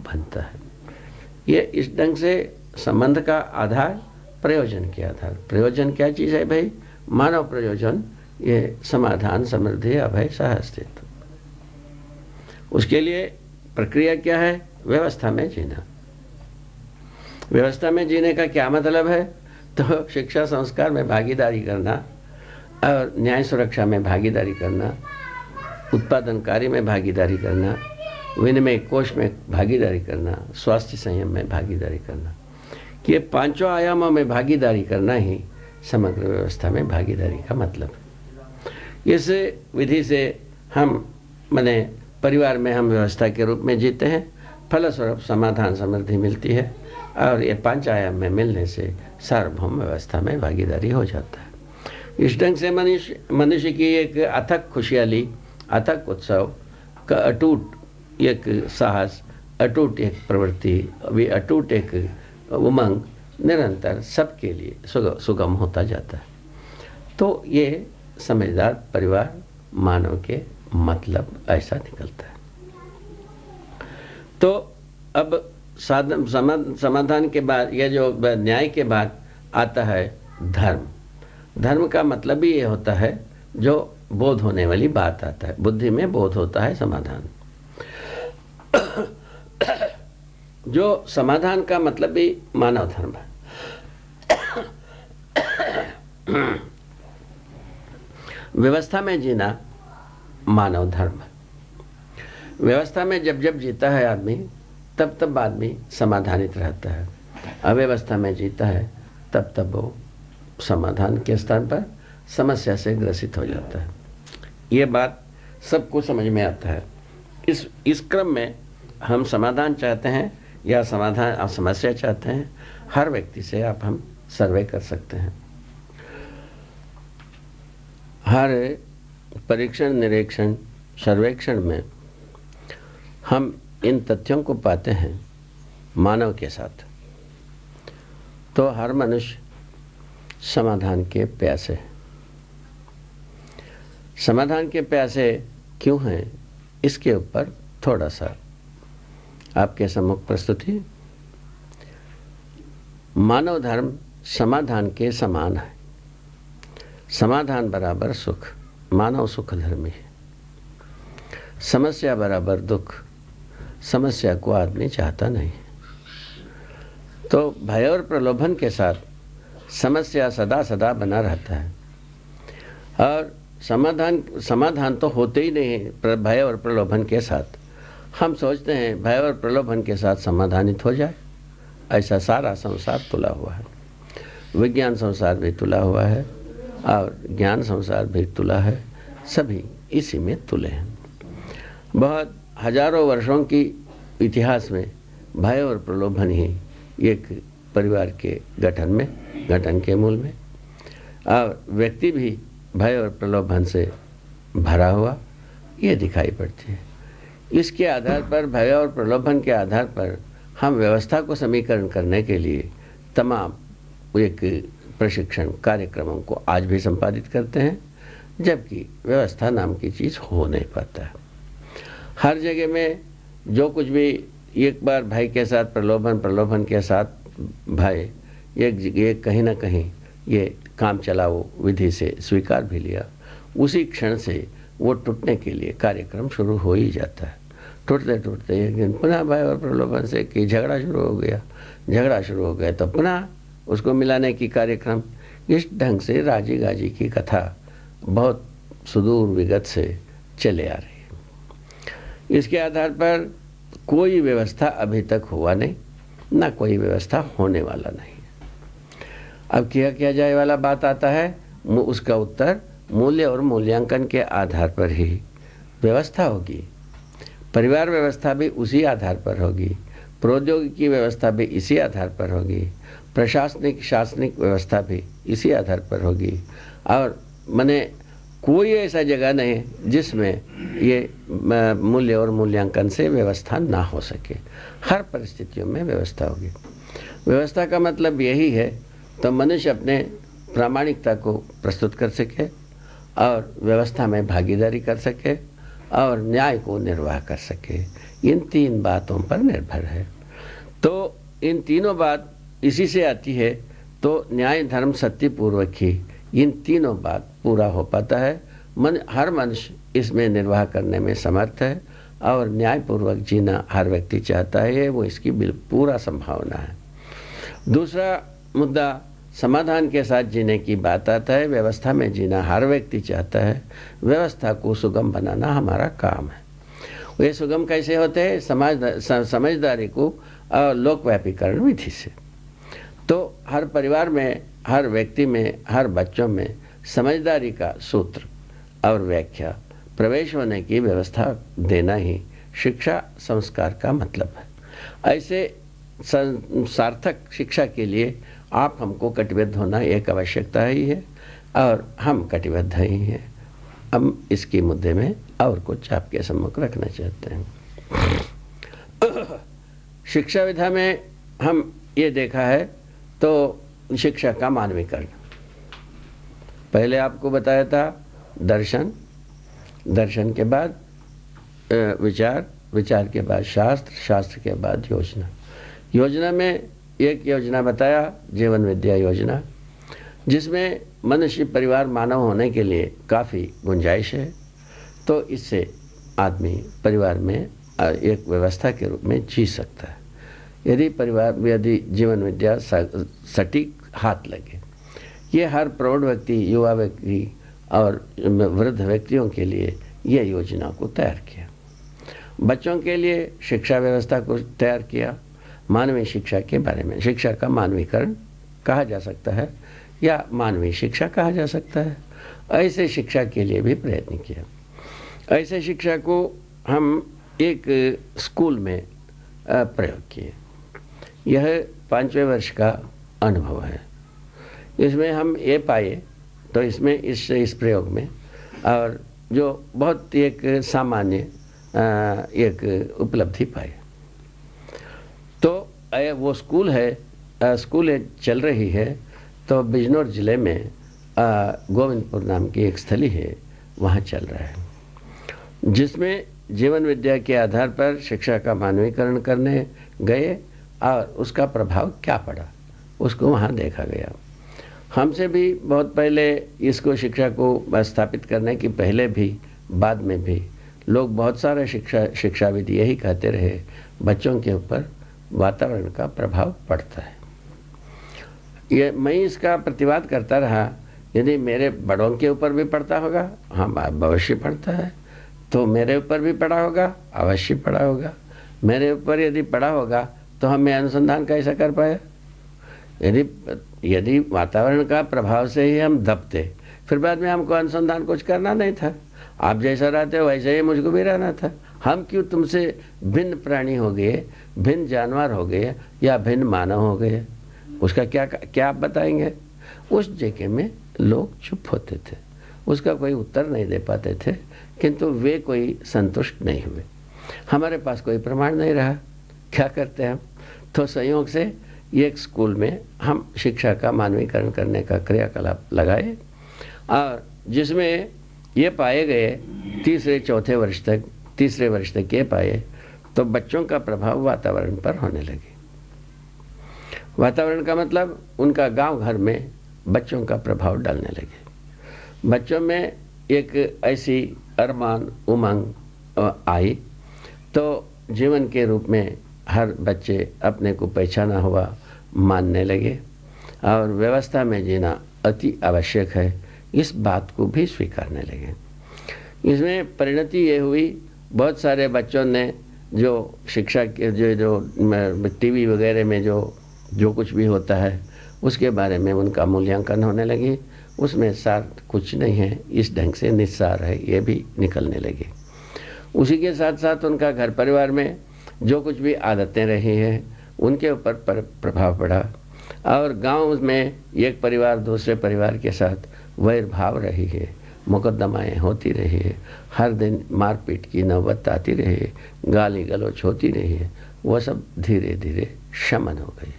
बनता है। ये इस ढंग से संबंध का आधार प्रयोजन के आधार। प्रयोजन क्या चीज़ है भाई? मानव प्रयोजन, ये समाधान, समृद्धि, अभय, सह अस्तित्व। उसके लिए प्रक्रिया क्या है? व्यवस्था में जीना। व्यवस्था में जीने का क्या मतलब है? तो शिक्षा संस्कार में भागीदारी करना और न्याय सुरक्षा में भागीदारी करना, उत्पादन कार्य में भागीदारी करना, विनिमय कोष में भागीदारी करना, स्वास्थ्य संयम में भागीदारी करना। कि ये पांचों आयामों में भागीदारी करना ही समग्र व्यवस्था में भागीदारी का मतलब है। इस विधि से हम माने परिवार में हम व्यवस्था के रूप में जीते हैं, फलस्वरूप समाधान समृद्धि मिलती है और ये पांच आयाम में मिलने से सार्वभौम व्यवस्था में भागीदारी हो जाता है। इस ढंग से मनुष्य की एक अथक खुशहाली, अथक उत्सव का अटूट एक साहस, अटूट एक प्रवृत्ति, अटूट एक उमंग निरंतर सबके लिए सुगम होता जाता है। तो ये समझदार परिवार मानव के मतलब ऐसा निकलता है। तो अब समाधान के बाद, यह जो न्याय के बाद आता है धर्म। धर्म का मतलब ही ये होता है जो बोध होने वाली बात आता है, बुद्धि में बोध होता है समाधान। जो समाधान का मतलब भी मानव धर्म है। व्यवस्था में जीना मानव धर्म है। व्यवस्था में जब जब जीता है आदमी, तब तब आदमी समाधानित रहता है। अव्यवस्था में जीता है, तब तब वो समाधान के स्थान पर समस्या से ग्रसित हो जाता है। ये बात सबको समझ में आता है। इस क्रम में हम समाधान चाहते हैं या समस्या चाहते हैं, हर व्यक्ति से हम सर्वे कर सकते हैं। हर परीक्षण, निरीक्षण, सर्वेक्षण में हम इन तथ्यों को पाते हैं मानव के साथ। तो हर मनुष्य समाधान के प्यासे है। समाधान के प्यासे क्यों हैं, इसके ऊपर थोड़ा सा आपके सम्मुख प्रस्तुति। मानव धर्म समाधान के समान है। समाधान बराबर सुख, मानव सुख धर्मी है। समस्या बराबर दुख, समस्या को आदमी चाहता नहीं। तो भय और प्रलोभन के साथ समस्या सदा सदा बना रहता है और समाधान तो होते ही नहीं है भय और प्रलोभन के साथ। हम सोचते हैं भय और प्रलोभन के साथ समाधानित हो जाए। ऐसा सारा संसार तुला हुआ है। विज्ञान संसार भी तुला हुआ है और ज्ञान संसार भी तुला है। सभी इसी में तुले हैं। बहुत हजारों वर्षों की इतिहास में भय और प्रलोभन ही एक परिवार के गठन के मूल में, और व्यक्ति भी भय और प्रलोभन से भरा हुआ ये दिखाई पड़ती है। इसके आधार पर, भय और प्रलोभन के आधार पर हम व्यवस्था को समीकरण करने के लिए तमाम एक प्रशिक्षण कार्यक्रमों को आज भी संपादित करते हैं, जबकि व्यवस्था नाम की चीज़ हो नहीं पाता है। हर जगह में जो कुछ भी एक बार भय के साथ प्रलोभन के साथ भय, एक कहीं ना कहीं ये काम चलाओ विधि से स्वीकार भी लिया, उसी क्षण से वो टूटने के लिए कार्यक्रम शुरू हो ही जाता है। टूटते टूटते एक दिन पुनः भय और प्रलोभन से कि झगड़ा शुरू हो गया तो पुनः उसको मिलाने की कार्यक्रम। इस ढंग से राजी गाजी की कथा बहुत सुदूर विगत से चले आ रही है। इसके आधार पर कोई व्यवस्था अभी तक हुआ नहीं, ना कोई व्यवस्था होने वाला नहीं। अब किया जाए वाला बात आता है, उसका उत्तर मूल्य और मूल्यांकन के आधार पर ही व्यवस्था होगी। परिवार व्यवस्था भी उसी आधार पर होगी, प्रौद्योगिकी व्यवस्था भी इसी आधार पर होगी, प्रशासनिक शासनिक व्यवस्था भी इसी आधार पर होगी। और माने कोई ऐसा जगह नहीं जिसमें ये मूल्य और मूल्यांकन से व्यवस्था ना हो सके। हर परिस्थितियों में व्यवस्था होगी। व्यवस्था का मतलब यही है तो मनुष्य अपने प्रामाणिकता को प्रस्तुत कर सके और व्यवस्था में भागीदारी कर सके और न्याय को निर्वाह कर सके। इन 3 बातों पर निर्भर है। तो इन तीनों बात इसी से आती है। तो न्याय धर्म सत्य पूर्वक ही इन तीनों बात पूरा हो पाता है। हर मनुष्य इसमें निर्वाह करने में समर्थ है और न्यायपूर्वक जीना हर व्यक्ति चाहता है, वो इसकी पूरा संभावना है। दूसरा मुद्दा समाधान के साथ जीने की बात आता है। व्यवस्था में जीना हर व्यक्ति चाहता है, व्यवस्था को सुगम बनाना हमारा काम है। ये सुगम कैसे होते हैं? समझदारी को लोकव्यापीकरण विधि से। तो हर परिवार में, हर व्यक्ति में, हर बच्चों में समझदारी का सूत्र और व्याख्या प्रवेश होने की व्यवस्था देना ही शिक्षा संस्कार का मतलब है। ऐसे सार्थक शिक्षा के लिए आप हमको कटिबद्ध होना एक आवश्यकता ही है और हम कटिबद्ध ही हैं। हम इसके मुद्दे में और कुछ आपके सम्मुख रखना चाहते हैं। शिक्षा विधा में हम ये देखा है तो शिक्षा का मानवीकरण, पहले आपको बताया था दर्शन, दर्शन के बाद विचार, विचार के बाद शास्त्र, शास्त्र के बाद योजना। योजना में एक योजना बताया जीवन विद्या योजना, जिसमें मनुष्य परिवार मानव होने के लिए काफ़ी गुंजाइश है। तो इससे आदमी परिवार में एक व्यवस्था के रूप में जी सकता है। यदि जीवन विद्या सटीक हाथ लगे। ये हर प्रौढ़ व्यक्ति, युवा व्यक्ति और वृद्ध व्यक्तियों के लिए यह योजना को तैयार किया। बच्चों के लिए शिक्षा व्यवस्था को तैयार किया। मानवीय शिक्षा के बारे में, शिक्षा का मानवीकरण कहा जा सकता है या मानवीय शिक्षा कहा जा सकता है। ऐसे शिक्षा के लिए भी प्रयत्न किया। ऐसे शिक्षा को हम एक स्कूल में प्रयोग किए। यह 5वें वर्ष का अनुभव है। इसमें हम ये पाए, तो इसमें इस प्रयोग में और जो बहुत एक सामान्य एक उपलब्धि पाई। तो वो स्कूल चल रही है। तो बिजनौर ज़िले में गोविंदपुर नाम की एक स्थली है, वहाँ चल रहा है, जिसमें जीवन विद्या के आधार पर शिक्षा का मानवीकरण करने गए और उसका प्रभाव क्या पड़ा उसको वहाँ देखा गया। हमसे भी बहुत पहले इसको शिक्षा को स्थापित करने की पहले भी, बाद में भी लोग बहुत सारे शिक्षाविद यही कहते रहे, बच्चों के ऊपर वातावरण का प्रभाव पड़ता है। ये मैं इसका प्रतिवाद करता रहा। यदि मेरे बड़ों के ऊपर भी पड़ता होगा, हाँ अवश्य पड़ता है, तो मेरे ऊपर भी पड़ा होगा, अवश्य पड़ा होगा। मेरे ऊपर यदि पड़ा होगा तो हम अनुसंधान कैसा कर पाए? यदि वातावरण का प्रभाव से ही हम दबते, फिर बाद में हमको अनुसंधान कुछ करना नहीं था। आप जैसा रहते हो वैसे ही मुझको भी रहना था। हम क्यों तुमसे भिन्न प्राणी हो गए, भिन्न जानवर हो गए या भिन्न मानव हो गए? उसका क्या आप बताएंगे? उस जगह में लोग चुप होते थे, उसका कोई उत्तर नहीं दे पाते थे, किंतु वे कोई संतुष्ट नहीं हुए। हमारे पास कोई प्रमाण नहीं रहा, क्या करते हम? तो संयोग से एक स्कूल में हम शिक्षा का मानवीकरण करने का क्रियाकलाप लगाए और जिसमें ये पाए गए तीसरे वर्ष तक ये पाए तो बच्चों का प्रभाव वातावरण पर होने लगे। वातावरण का मतलब उनका गांव घर में बच्चों का प्रभाव डालने लगे। बच्चों में एक ऐसी अरमान उमंग आई, तो जीवन के रूप में हर बच्चे अपने को पहचाना हुआ मानने लगे और व्यवस्था में जीना अति आवश्यक है, इस बात को भी स्वीकारने लगे। इसमें परिणति ये हुई, बहुत सारे बच्चों ने जो शिक्षा के जो टीवी वगैरह में जो कुछ भी होता है उसके बारे में उनका मूल्यांकन होने लगी। उसमें सार कुछ नहीं है, इस ढंग से निस्सार है, ये भी निकलने लगे। उसी के साथ साथ उनका घर परिवार में जो कुछ भी आदतें रही हैं उनके ऊपर प्रभाव पड़ा और गांव में एक परिवार दूसरे परिवार के साथ वैर भाव रही है, मुकदमाएँ होती रही है, हर दिन मारपीट की नौबत आती रही है, गाली गलौच होती रही है, वह सब धीरे धीरे शमन हो गई।